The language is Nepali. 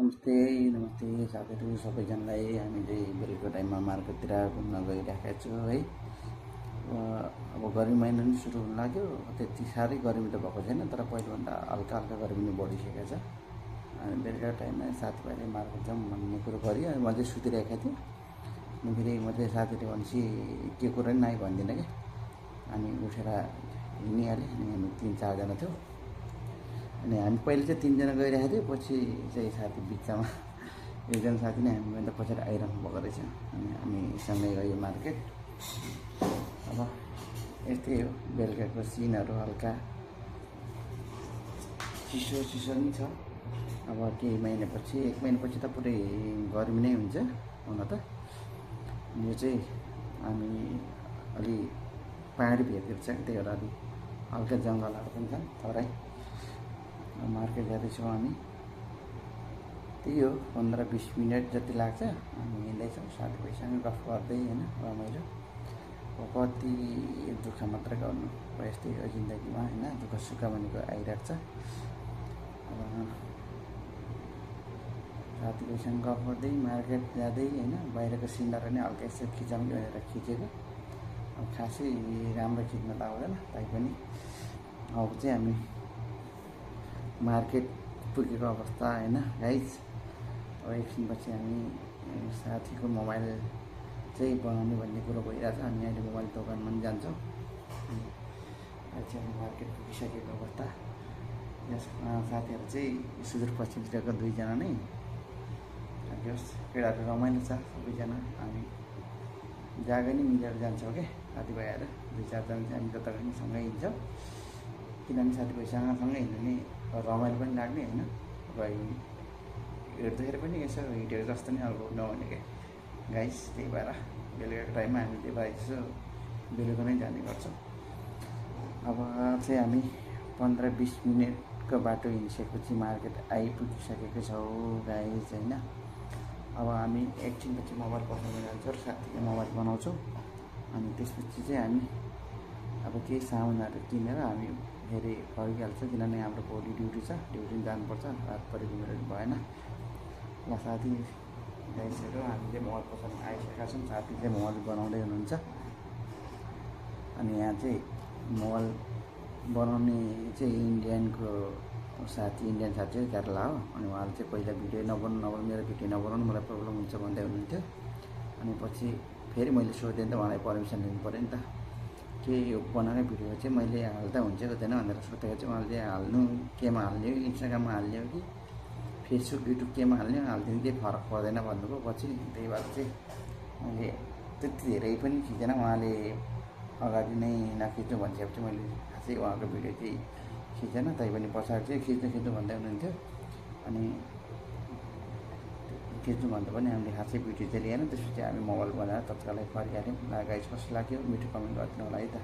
नमस्ते नमस्ते साथीहरू सबैजनालाई। हामीले बेलुका टाइममा मार्केटतिर घुम्न गइरहेका छौँ है। अब गर्मी महिना पनि सुरु हुन लाग्यो। त्यति साह्रै गर्मी त भएको छैन, तर पहिलोभन्दा हल्का हल्का गर्मी पनि बढिसकेको छ। अनि बेलुका टाइममा साथीभाइले मार्केट जाउँ भन्ने कुरो गऱ्यो। अनि म चाहिँ सुतिरहेको थिएँ। अनि फेरि म चाहिँ साथीले भनेपछि के कुरा नि आयो भन्दिनँ क्या। अनि उठेर हिँडिहालेँ। अनि हामी 3-4 जना थियौँ। अनि हामी पहिले चाहिँ 3 जना गइरहेको थियौँ। पछि चाहिँ साथी बिचमा एकजना साथी नै हामीभन्दा पछाडि आइरहनु भएको रहेछ। अनि हामी सँगै गयो मार्केट। अब यस्तै हो, बेलुकाको सिनहरू हल्का चिसो चिसो नि छ। अब केही महिनापछि 1 महिनापछि त पुरै गर्मी नै हुन्छ हुन त। यो चाहिँ हामी अलि पहाडी भेगतिर छ, त्यही भएर अलि हल्का जङ्गलहरू पनि छन् थोरै। मार्केट जाँदैछौँ हामी। त्यही हो, 15-20 मिनट जति लाग्छ। हामी हिँड्दैछौँ साथीभाइसँग गफ गर्दै होइन, रमाइलो। कति दुःख मात्र गर्नु अब यस्तै हो जिन्दगीमा होइन, दुःख सुख भनेको आइरहेको छ। अब साथीभाइसँग गफ गर्दै मार्केट जाँदै होइन, बाहिरको सिनहरू नै हल्का यसो खिचाउँ भनेर खिचेको। अब खासै राम्रो खिच्न त आउँदैन, तैपनि अब चाहिँ हामी मार्केट पुगेको अवस्था होइन गाइज। अब एकछिनपछि हामी साथीको मोबाइल चाहिँ बनाउने भन्ने कुरो भइरहेछ। हामी अहिले मोबाइल दोकानमा पनि जान्छौँ। अहिले चाहिँ हामी मार्केट पुगिसकेको अवस्था। यसमा साथीहरू चाहिँ सुदूरपश्चिमतिरको 2 जना नै। होस्, केटाहरू रमाइलो छ सबैजना। हामी जागा नै मिलेर जान्छौँ क्या साथीभाइहरू। 2-4 जना चाहिँ हामी जता पनि सँगै हिँड्छौँ। किनभने साथीभाइसँग सँगै हिँड्नु नि रमाइलो पनि लाग्ने होइन। अब हिँड्दाखेरि पनि यसो हिँडेको जस्तो नै अनुभव नहुने क्या गाइस। त्यही भएर बेलुकाको टाइममा हामीले प्रायः जसो बेलुका नै जाने गर्छौँ। अब चाहिँ हामी 15-20 मिनटको बाटो हिँडिसकेपछि मार्केट आइपुगिसकेको छौँ गाइस होइन। अब हामी एकछिनपछि मोबाइल पठाउन जान्छौँ र साथीले मोबाइल बनाउँछौँ। अनि त्यसपछि चाहिँ हामी अब केही सामानहरू किनेर हामी फेरि फर्किहाल्छ। किनभने हाम्रो भोलि ड्युटी छ, ड्युटी पनि जानुपर्छ। रात परि घुमेर भएन। ल साथी गाइसहरू, हामीले मोबाइल पसलमा आइसकेका छौँ। साथी चाहिँ मोबाइल बनाउँदै हुनुहुन्छ। अनि यहाँ चाहिँ मोबाइल बनाउने चाहिँ इन्डियन साथी हो, केरला हो। अनि उहाँले चाहिँ पहिला भिडियो नबनाउनु मेरो भिडियो नबनाउनु, मलाई प्रब्लम हुन्छ भन्दै हुनुहुन्थ्यो। अनि पछि फेरि मैले सोधेँ त उहाँलाई पर्मिसन लिनु पऱ्यो नि त। के यो बनाउने भिडियो चाहिँ मैले हाल्दा हुन्छ हुँदैन भनेर सोधेको चाहिँ उहाँले हाल्नु केमा हाल्ने हो, इन्स्टाग्राममा हाल्ने हो कि फेसबुक युट्युब केमा हाल्ने हो हालिदिनु, केही फरक पर्दैन भन्नुभयो। पछि त्यही भएर चाहिँ मैले त्यति धेरै पनि खिचेन। उहाँले अगाडि नै नखिच्नु भनिसकेपछि मैले खासै उहाँको भिडियो चाहिँ खिचेन। तैपनि पछाडि चाहिँ खिच्नु भन्दै हुनुहुन्थ्यो। अनि खिच्नु भन्दा पनि हामीले खासै भिडियो चाहिँ लिएन। त्यसपछि हामी मोबाइल बनाएर तत्कालै फर्किहाल्यौँ। गाइस कस्तो लाग्यो मिठो कमेन्ट गरिदिनु होला है त।